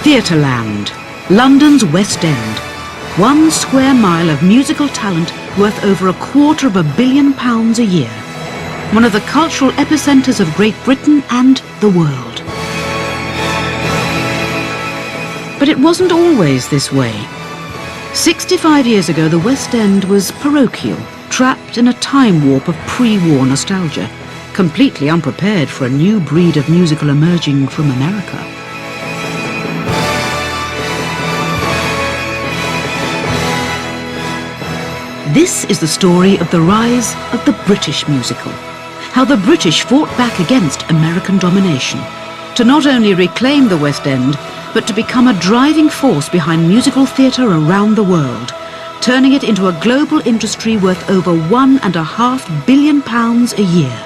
Theatreland, London's West End. 1 square mile of musical talent worth over £250 million a year. One of the cultural epicentres of Great Britain and the world. But it wasn't always this way. 65 years ago, the West End was parochial, trapped in a time warp of pre-war nostalgia, completely unprepared for a new breed of musical emerging from America. This is the story of the rise of the British musical. How the British fought back against American domination to not only reclaim the West End, but to become a driving force behind musical theatre around the world, turning it into a global industry worth over £1.5 billion a year.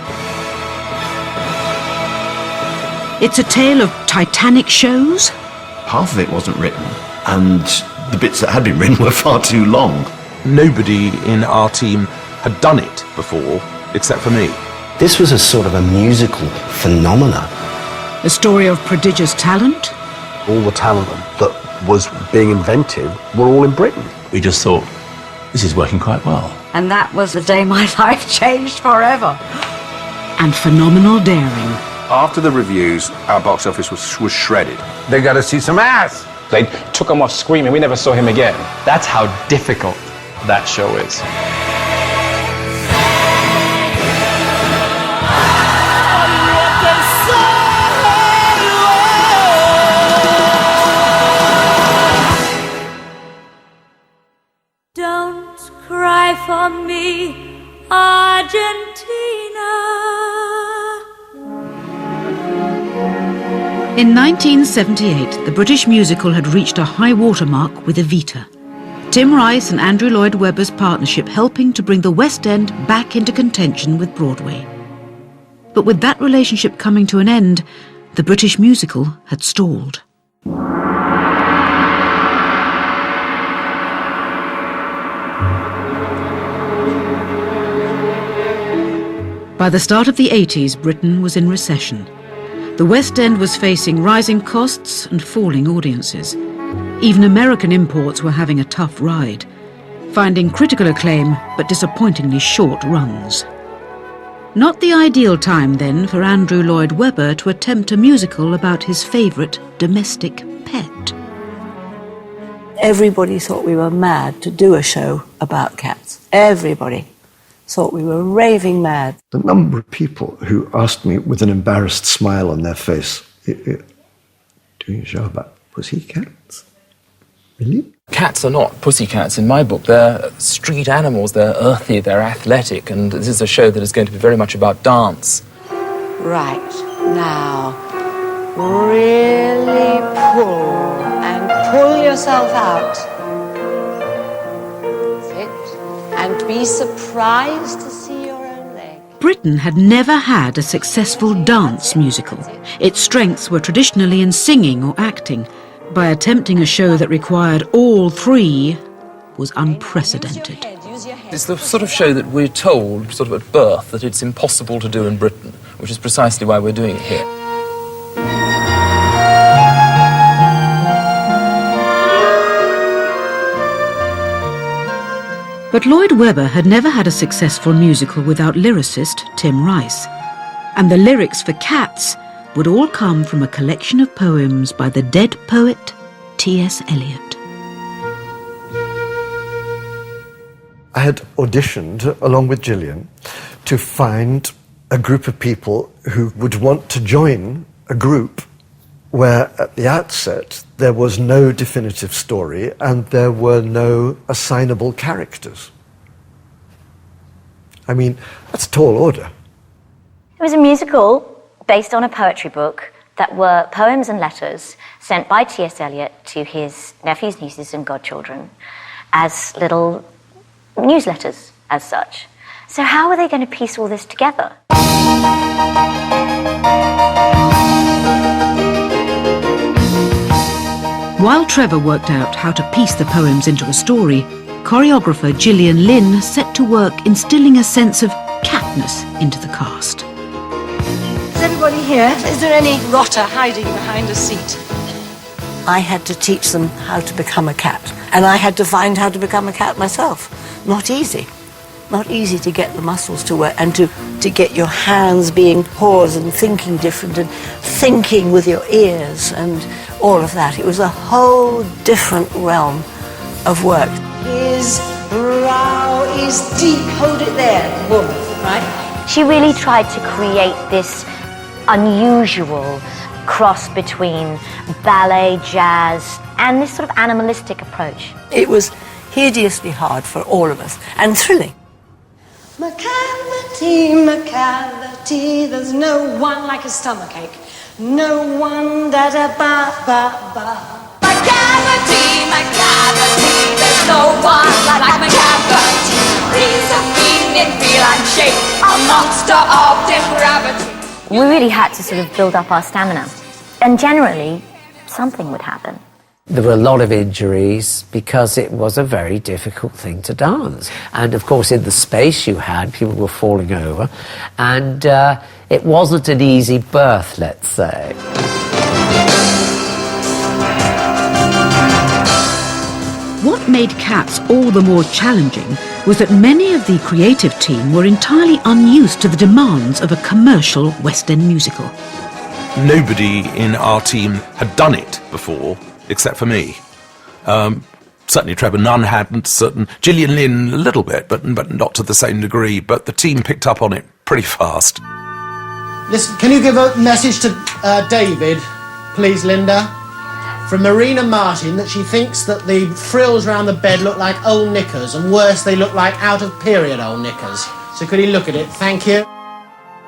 It's a tale of titanic shows. Half of it wasn't written, and the bits that had been written were far too long. Nobody in our team had done it before, except for me. This was a sort of a musical phenomena. A story of prodigious talent. All the talent that was being invented were all in Britain. We just thought, this is working quite well. And that was the day my life changed forever. And phenomenal daring. After the reviews, our box office was shredded. They got to see some ass. They took him off screen and we never saw him again. That's how difficult that show is. Don't cry for me, Argentina. In 1978, the British musical had reached a high watermark with Evita. Tim Rice and Andrew Lloyd Webber's partnership helping to bring the West End back into contention with Broadway. But with that relationship coming to an end, the British musical had stalled. By the start of the 80s, Britain was in recession. The West End was facing rising costs and falling audiences. Even American imports were having a tough ride, finding critical acclaim but disappointingly short runs. Not the ideal time then for Andrew Lloyd Webber to attempt a musical about his favourite domestic pet. Everybody thought we were mad to do a show about cats. Everybody thought we were raving mad. The number of people who asked me with an embarrassed smile on their face, doing a show about pussycats? Really? Cats are not pussycats in my book. They're street animals, they're earthy, they're athletic, and this is a show that is going to be very much about dance. Right, now, really pull yourself out. Sit, and be surprised to see your own leg. Britain had never had a successful dance musical. Its strengths were traditionally in singing or acting. By attempting a show that required all three was unprecedented. It's the sort of show that we're told, sort of at birth, that it's impossible to do in Britain, which is precisely why we're doing it here. But Lloyd Webber had never had a successful musical without lyricist Tim Rice. And the lyrics for Cats would all come from a collection of poems by the dead poet T.S. Eliot. I had auditioned, along with Gillian, to find a group of people who would want to join a group where, at the outset, there was no definitive story and there were no assignable characters. I mean, that's a tall order. It was a musical based on a poetry book that were poems and letters sent by T.S. Eliot to his nephews, nieces and godchildren as little newsletters as such. So how were they going to piece all this together? While Trevor worked out how to piece the poems into a story, choreographer Gillian Lynn set to work instilling a sense of catness into the cast. Is everybody here? Is there any rotter hiding behind a seat? I had to teach them how to become a cat. And I had to find how to become a cat myself. Not easy. Not easy to get the muscles to work and to get your hands being paws and thinking different and thinking with your ears and all of that. It was a whole different realm of work. His brow is deep. Hold it there, woman, right? She really tried to create this unusual cross between ballet, jazz, and this sort of animalistic approach. It was hideously hard for all of us and thrilling. McCavity, McCavity, there's no one like a stomachache. No one da-da-ba-ba-ba. McCavity, McCavity, there's no one like McCavity. He's a fiend in feel and shape, a monster of depravity. We really had to sort of build up our stamina. And generally, something would happen. There were a lot of injuries because it was a very difficult thing to dance. And of course, in the space you had, people were falling over. And it wasn't an easy birth, let's say. What made Cats all the more challenging was that many of the creative team were entirely unused to the demands of a commercial West End musical. Nobody in our team had done it before, except for me. Certainly Trevor Nunn hadn't, Gillian Lynn a little bit, but not to the same degree, but the team picked up on it pretty fast. Listen, can you give a message to David, please, Linda? From Marina Martin, that she thinks that the frills around the bed look like old knickers, and worse, they look like out-of-period old knickers. So could he look at it? Thank you.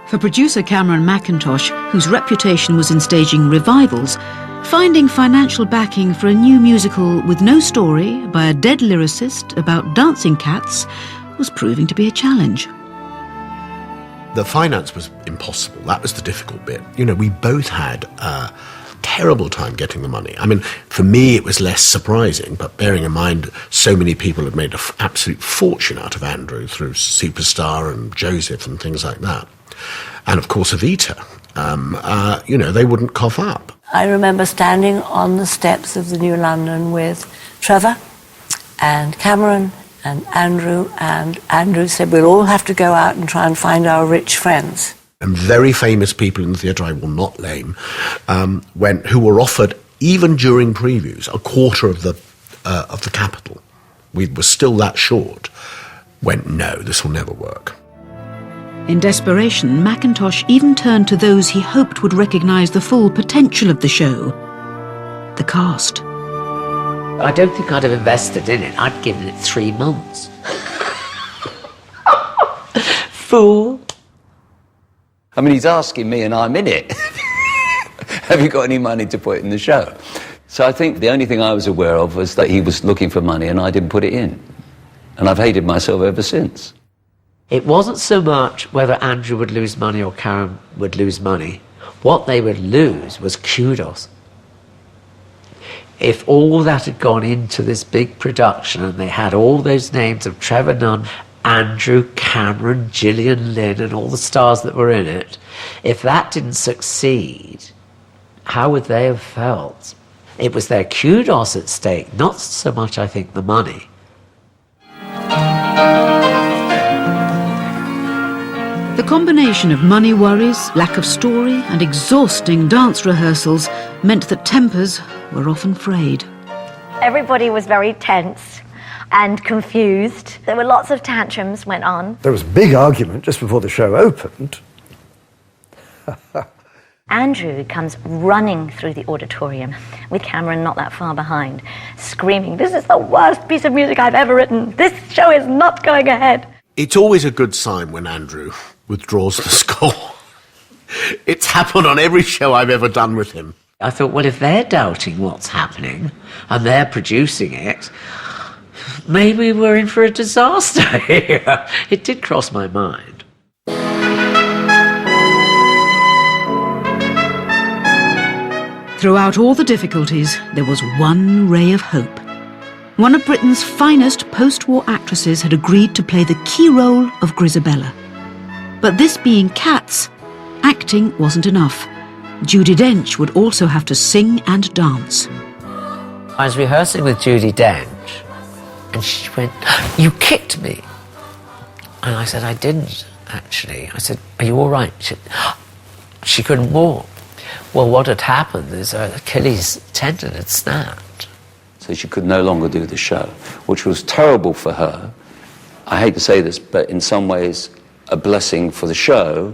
For producer Cameron McIntosh, whose reputation was in staging revivals, finding financial backing for a new musical with no story by a dead lyricist about dancing cats was proving to be a challenge. The finance was impossible. That was the difficult bit. You know, we both had a terrible time getting the money. I mean, for me, it was less surprising, but bearing in mind so many people had made an absolute fortune out of Andrew through Superstar and Joseph and things like that. And, of course, Evita. You know, they wouldn't cough up. I remember standing on the steps of the New London with Trevor and Cameron and Andrew said, we'll all have to go out and try and find our rich friends. And very famous people in the theatre, I will not name, who were offered, even during previews, a quarter of the capital. We were still that short. Went, no, this will never work. In desperation, McIntosh even turned to those he hoped would recognise the full potential of the show. The cast. I don't think I'd have invested in it. I'd given it 3 months. Fool. I mean, he's asking me and I'm in it. Have you got any money to put in the show? So I think the only thing I was aware of was that he was looking for money and I didn't put it in. And I've hated myself ever since. It wasn't so much whether Andrew would lose money or Karen would lose money. What they would lose was kudos. If all that had gone into this big production and they had all those names of Trevor Nunn, Andrew, Cameron, Gillian Lynn and all the stars that were in it, if that didn't succeed, how would they have felt? It was their kudos at stake, not so much, I think, the money. The combination of money worries, lack of story and exhausting dance rehearsals meant that tempers were often frayed. Everybody was very tense and confused. There were lots of tantrums went on. There was a big argument just before the show opened. Andrew comes running through the auditorium with Cameron not that far behind, screaming, "This is the worst piece of music I've ever written. This show is not going ahead." It's always a good sign when Andrew withdraws the score. It's happened on every show I've ever done with him. I thought, well, if they're doubting what's happening and they're producing it, maybe we're in for a disaster here. It did cross my mind. Throughout all the difficulties, there was one ray of hope. One of Britain's finest post-war actresses had agreed to play the key role of Grisabella. But this being Cats, acting wasn't enough. Judi Dench would also have to sing and dance. I was rehearsing with Judi Dench, and she went, "You kicked me." And I said, "I didn't, actually." I said, "Are you all right?" She couldn't walk. Well, what had happened is her Achilles tendon had snapped. So she could no longer do the show, which was terrible for her. I hate to say this, but in some ways a blessing for the show,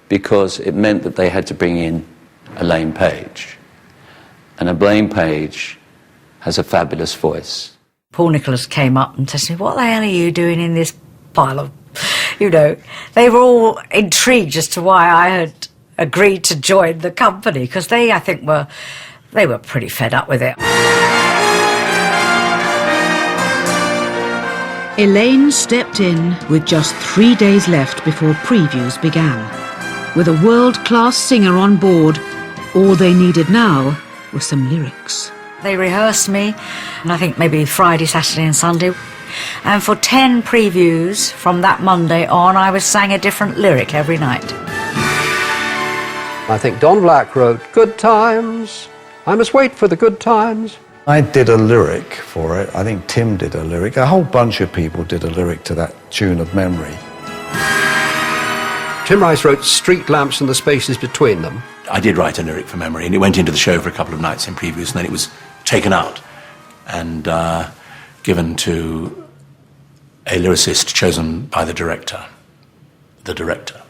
because it meant that they had to bring in Elaine Page. And Elaine Page has a fabulous voice. Paul Nicholas came up and said to me, "What the hell are you doing in this pile of..." You know, they were all intrigued as to why I had agreed to join the company, because I think they were pretty fed up with it. Elaine stepped in with just 3 days left before previews began. With a world-class singer on board, all they needed now were some lyrics. They rehearsed me, and I think maybe Friday, Saturday and Sunday. And for 10 previews from that Monday on, I was sang a different lyric every night. I think Don Black wrote, "Good times, I must wait for the good times." I did a lyric for it. I think Tim did a lyric. A whole bunch of people did a lyric to that tune of Memory. Tim Rice wrote "Street lamps and the spaces between them." I did write a lyric for Memory, and it went into the show for a couple of nights in previews, and then it was taken out and given to a lyricist chosen by the director. The director.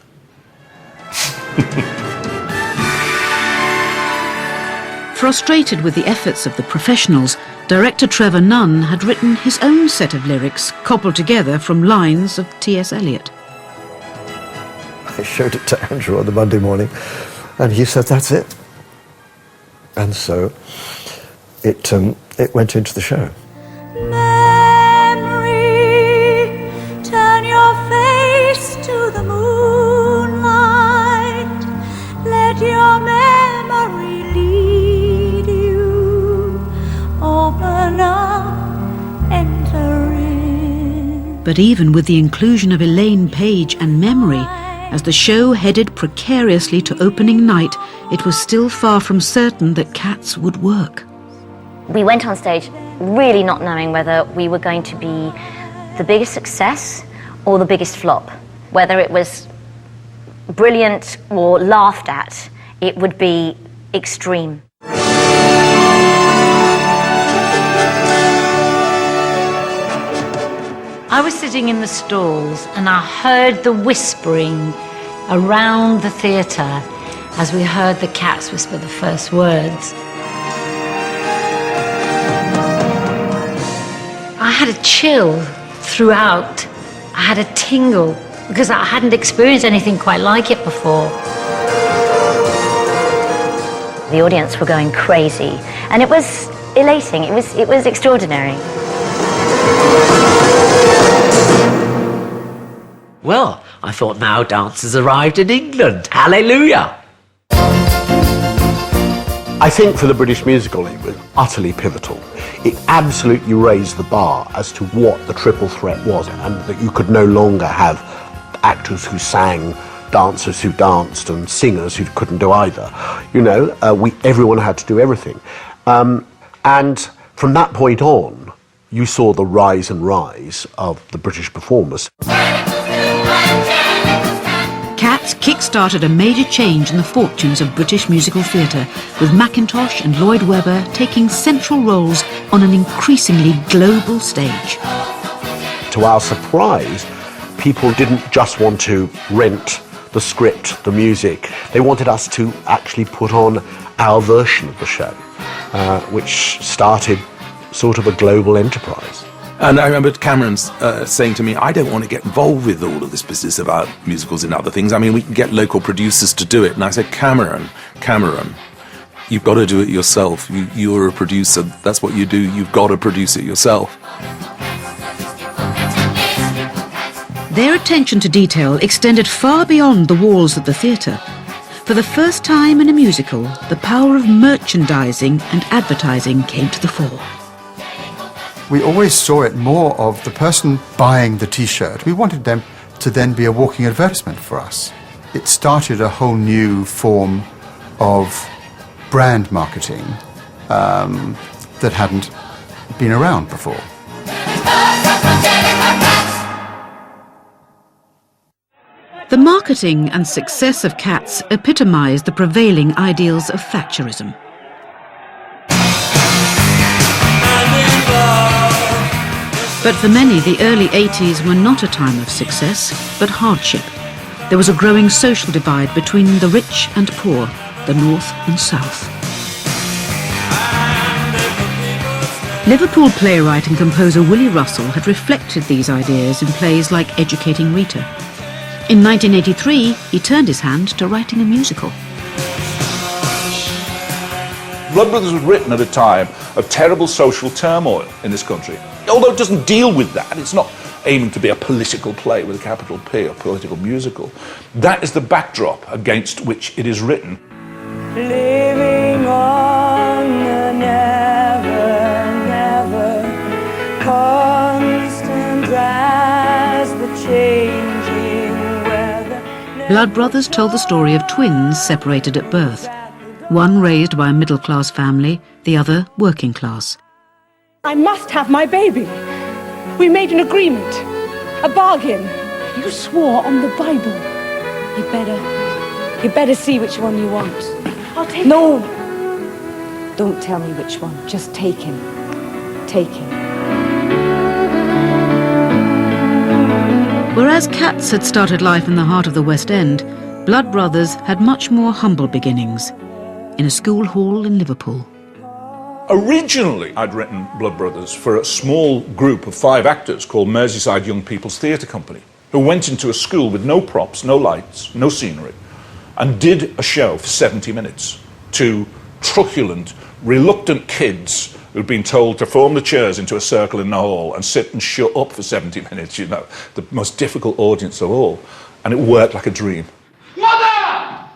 Frustrated with the efforts of the professionals, director Trevor Nunn had written his own set of lyrics cobbled together from lines of T.S. Eliot. I showed it to Andrew on the Monday morning, and he said, "That's it." And so it went into the show. Memory, turn your face to the moonlight. Let your memory lead you. Open up, enter in. But even with the inclusion of Elaine Page and Memory, as the show headed precariously to opening night, it was still far from certain that Cats would work. We went on stage really not knowing whether we were going to be the biggest success or the biggest flop. Whether it was brilliant or laughed at, it would be extreme. I was sitting in the stalls and I heard the whispering around the theatre as we heard the Cats whisper the first words. I had a chill throughout. I had a tingle because I hadn't experienced anything quite like it before. The audience were going crazy and it was elating, it was extraordinary. Well, I thought now dance has arrived in England. Hallelujah! I think for the British musical it was utterly pivotal. It absolutely raised the bar as to what the triple threat was, and that you could no longer have actors who sang, dancers who danced, and singers who couldn't do either. You know, everyone had to do everything. And from that point on, you saw the rise and rise of the British performers. Cats kick-started a major change in the fortunes of British musical theatre, with Mackintosh and Lloyd Webber taking central roles on an increasingly global stage. To our surprise, people didn't just want to rent the script, the music. They wanted us to actually put on our version of the show, which started sort of a global enterprise. And I remember Cameron saying to me, "I don't want to get involved with all of this business about musicals and other things. I mean, we can get local producers to do it." And I said, Cameron, you've got to do it yourself. You're a producer. That's what you do. You've got to produce it yourself. Their attention to detail extended far beyond the walls of the theatre. For the first time in a musical, the power of merchandising and advertising came to the fore. We always saw it more of the person buying the T-shirt. We wanted them to then be a walking advertisement for us. It started a whole new form of brand marketing that hadn't been around before. The marketing and success of Cats epitomised the prevailing ideals of Thatcherism. But for many, the early 80s were not a time of success, but hardship. There was a growing social divide between the rich and poor, the north and south. Liverpool playwright and composer Willie Russell had reflected these ideas in plays like Educating Rita. In 1983, he turned his hand to writing a musical. Blood Brothers was written at a time of terrible social turmoil in this country. Although it doesn't deal with that, it's not aiming to be a political play with a capital P, or political musical. That is the backdrop against which it is written. Living on the never, never, constant as the changing weather. Blood Brothers told the story of twins separated at birth. One raised by a middle-class family, the other working class. I must have my baby. We made an agreement, a bargain. You swore on the Bible. You better see which one you want. I'll take him. No. Don't tell me which one. Just take him. Take him. Whereas Cats had started life in the heart of the West End, Blood Brothers had much more humble beginnings, in a school hall in Liverpool. Originally, I'd written Blood Brothers for a small group of 5 actors called Merseyside Young People's Theatre Company, who went into a school with no props, no lights, no scenery, and did a show for 70 minutes to truculent, reluctant kids who'd been told to form the chairs into a circle in the hall and sit and shut up for 70 minutes, you know, the most difficult audience of all. And it worked like a dream. Mother!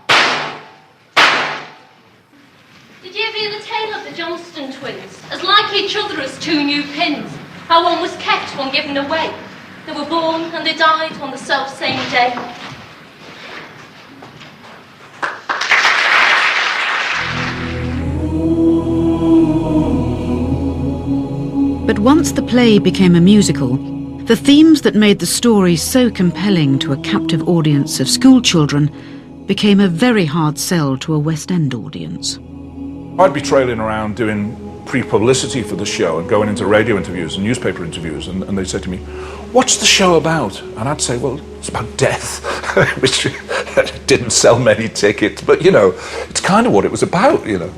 Did you ever hear the tale of the Johnston twins? As like each other as 2 new pins. How one was kept, one given away. They were born and they died on the self-same day. But once the play became a musical, the themes that made the story so compelling to a captive audience of school children became a very hard sell to a West End audience. I'd be trailing around doing pre-publicity for the show and going into radio interviews and newspaper interviews, and they'd say to me, "What's the show about?" And I'd say, "Well, it's about death," which didn't sell many tickets, but, you know, it's kind of what it was about, you know.